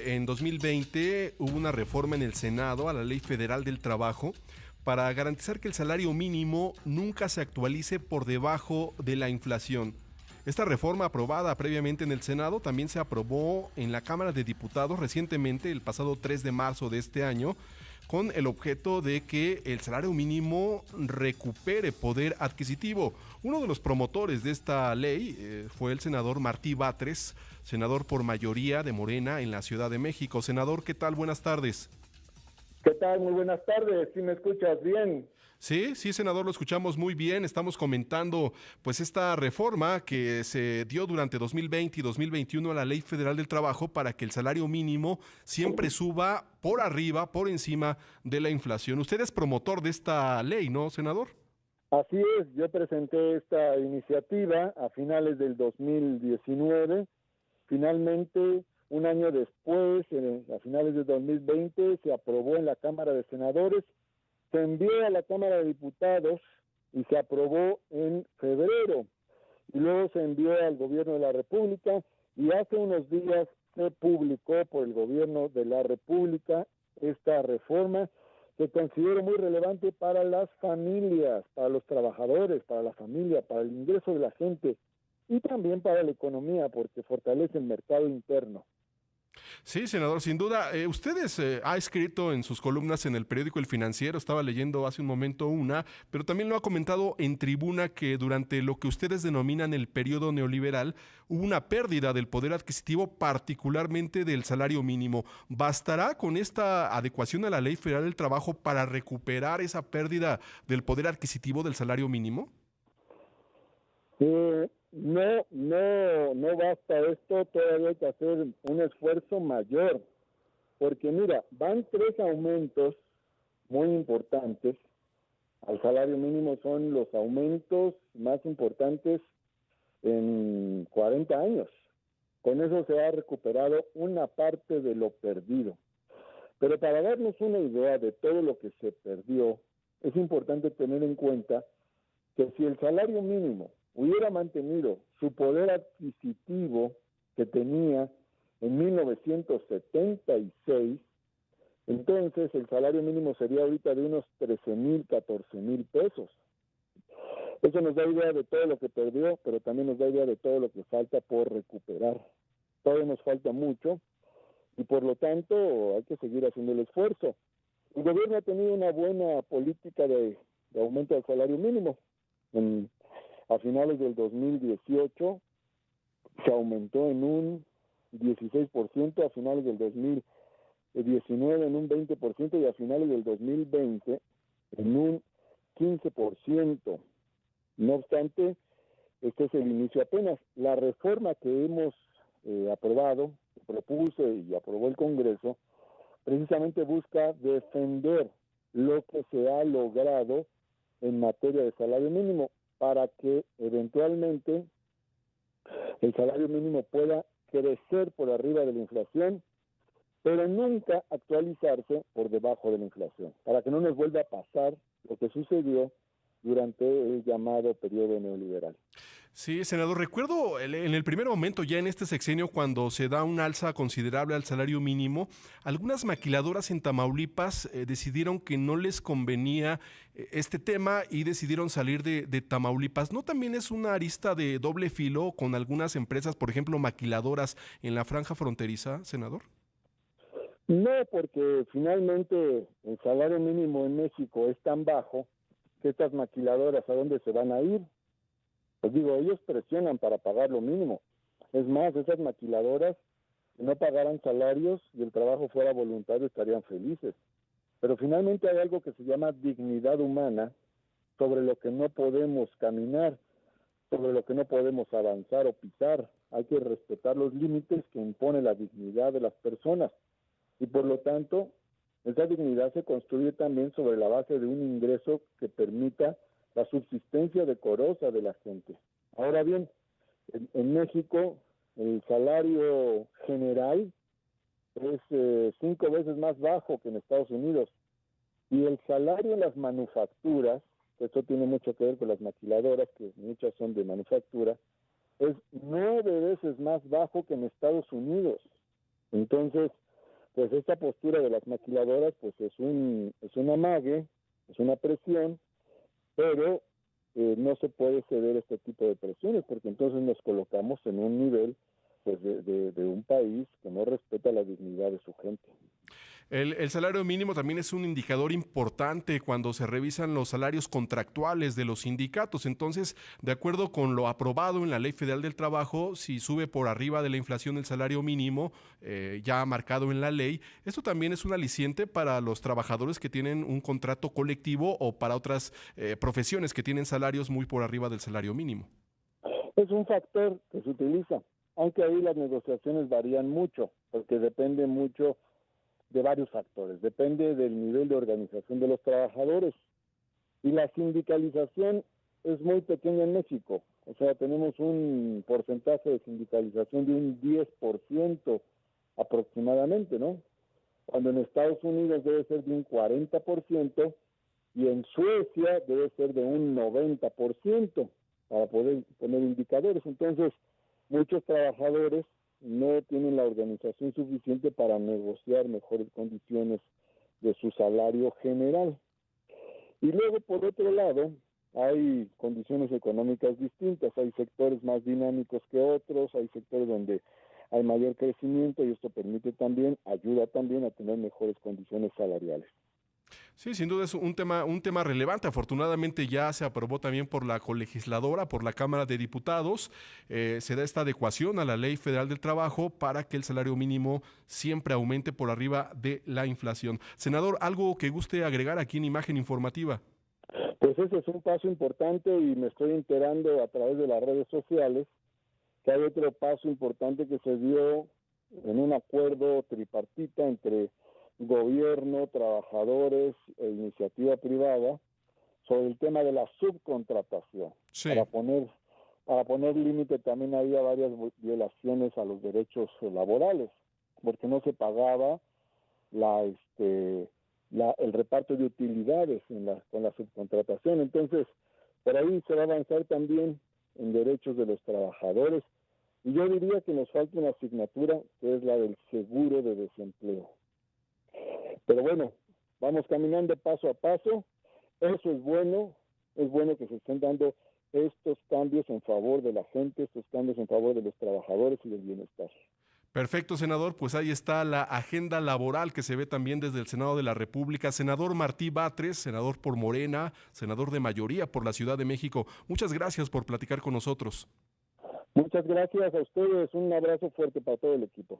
en 2020 hubo una reforma en el Senado a la Ley Federal del Trabajo para garantizar que el salario mínimo nunca se actualice por debajo de la inflación. Esta reforma aprobada previamente en el Senado también se aprobó en la Cámara de Diputados recientemente, el pasado 3 de marzo de este año, con el objeto de que el salario mínimo recupere poder adquisitivo. Uno de los promotores de esta ley fue el senador Martí Batres, senador por mayoría de Morena en la Ciudad de México. Senador, ¿qué tal? Buenas tardes. ¿Qué tal? Muy buenas tardes. ¿Sí me escuchas bien? Sí, sí, senador, lo escuchamos muy bien. Estamos comentando pues esta reforma que se dio durante 2020 y 2021 a la Ley Federal del Trabajo para que el salario mínimo siempre suba por arriba, por encima de la inflación. Usted es promotor de esta ley, ¿no, senador? Así es, yo presenté esta iniciativa a finales del 2019. Finalmente, un año después, a finales del 2020, se aprobó en la Cámara de Senadores, se envió a la Cámara de Diputados y se aprobó en febrero. Y luego se envió al Gobierno de la República y hace unos días se publicó por el Gobierno de la República esta reforma que considero muy relevante para las familias, para los trabajadores, para la familia, para el ingreso de la gente y también para la economía porque fortalece el mercado interno. Sí, senador, sin duda. Ha escrito en sus columnas en el periódico El Financiero, estaba leyendo hace un momento una, pero también lo ha comentado en tribuna que durante lo que ustedes denominan el periodo neoliberal hubo una pérdida del poder adquisitivo, particularmente del salario mínimo. ¿Bastará con esta adecuación a la Ley Federal del Trabajo para recuperar esa pérdida del poder adquisitivo del salario mínimo? No basta esto, todavía hay que hacer un esfuerzo mayor, porque mira, van tres aumentos muy importantes al salario mínimo, son los aumentos más importantes en 40 años. Con eso se ha recuperado una parte de lo perdido. Pero para darnos una idea de todo lo que se perdió, es importante tener en cuenta que si el salario mínimo hubiera mantenido su poder adquisitivo que tenía en 1976, entonces el salario mínimo sería ahorita de unos 13,000, 14,000 pesos. Eso nos da idea de todo lo que perdió, pero también nos da idea de todo lo que falta por recuperar. Todavía nos falta mucho y por lo tanto hay que seguir haciendo el esfuerzo. El gobierno ha tenido una buena política de aumento del salario mínimo. A finales del 2018 se aumentó en un 16%, a finales del 2019 en un 20% y a finales del 2020 en un 15%. No obstante, este es el inicio apenas. La reforma que hemos aprobado, propuse y aprobó el Congreso, precisamente busca defender lo que se ha logrado en materia de salario mínimo para que eventualmente el salario mínimo pueda crecer por arriba de la inflación, pero nunca actualizarse por debajo de la inflación, para que no nos vuelva a pasar lo que sucedió durante el llamado periodo neoliberal. Sí, senador, recuerdo en el primer momento, ya en este sexenio, cuando se da un alza considerable al salario mínimo, algunas maquiladoras en Tamaulipas decidieron que no les convenía este tema y decidieron salir de Tamaulipas. ¿No también es una arista de doble filo con algunas empresas, por ejemplo, maquiladoras en la franja fronteriza, senador? No, porque finalmente el salario mínimo en México es tan bajo que estas maquiladoras, ¿a dónde se van a ir? Pues digo, ellos presionan para pagar lo mínimo. Es más, esas maquiladoras, si no pagaran salarios y el trabajo fuera voluntario, estarían felices. Pero finalmente hay algo que se llama dignidad humana, sobre lo que no podemos caminar, sobre lo que no podemos avanzar o pisar. Hay que respetar los límites que impone la dignidad de las personas. Y por lo tanto, esa dignidad se construye también sobre la base de un ingreso que permita la subsistencia decorosa de la gente. Ahora bien, en México el salario general es 5 veces más bajo que en Estados Unidos y el salario en las manufacturas, esto tiene mucho que ver con las maquiladoras, que muchas son de manufactura, es 9 veces más bajo que en Estados Unidos. Entonces, pues esta postura de las maquiladoras pues es un amague, es una presión, pero no se puede ceder este tipo de presiones, porque entonces nos colocamos en un nivel pues de un país que no respeta la dignidad de su gente. El salario mínimo también es un indicador importante cuando se revisan los salarios contractuales de los sindicatos. Entonces, de acuerdo con lo aprobado en la Ley Federal del Trabajo, si sube por arriba de la inflación el salario mínimo, ya marcado en la ley, esto también es un aliciente para los trabajadores que tienen un contrato colectivo o para otras profesiones que tienen salarios muy por arriba del salario mínimo. Es un factor que se utiliza, aunque ahí las negociaciones varían mucho, porque depende mucho de varios factores. Depende del nivel de organización de los trabajadores. Y la sindicalización es muy pequeña en México. O sea, tenemos un porcentaje de sindicalización de un 10% aproximadamente, ¿no? Cuando en Estados Unidos debe ser de un 40% y en Suecia debe ser de un 90% para poder poner indicadores. Entonces, muchos trabajadores no tienen la organización suficiente para negociar mejores condiciones de su salario general. Y luego, por otro lado, hay condiciones económicas distintas, hay sectores más dinámicos que otros, hay sectores donde hay mayor crecimiento y esto ayuda también a tener mejores condiciones salariales. Sí, sin duda es un tema relevante. Afortunadamente ya se aprobó también por la colegisladora, por la Cámara de Diputados. Se da esta adecuación a la Ley Federal del Trabajo para que el salario mínimo siempre aumente por arriba de la inflación. Senador, ¿algo que guste agregar aquí en Imagen Informativa? Pues ese es un paso importante y me estoy enterando a través de las redes sociales que hay otro paso importante que se dio en un acuerdo tripartita entre gobierno, trabajadores e iniciativa privada sobre el tema de la subcontratación. Sí. Para poner límite también había varias violaciones a los derechos laborales, porque no se pagaba el reparto de utilidades con la subcontratación. Entonces, por ahí se va a avanzar también en derechos de los trabajadores. Y yo diría que nos falta una asignatura que es la del seguro de desempleo. Pero bueno, vamos caminando paso a paso. Eso es bueno que se estén dando estos cambios en favor de la gente, estos cambios en favor de los trabajadores y del bienestar. Perfecto, senador. Pues ahí está la agenda laboral que se ve también desde el Senado de la República. Senador Martí Batres, senador por Morena, senador de mayoría por la Ciudad de México. Muchas gracias por platicar con nosotros. Muchas gracias a ustedes. Un abrazo fuerte para todo el equipo.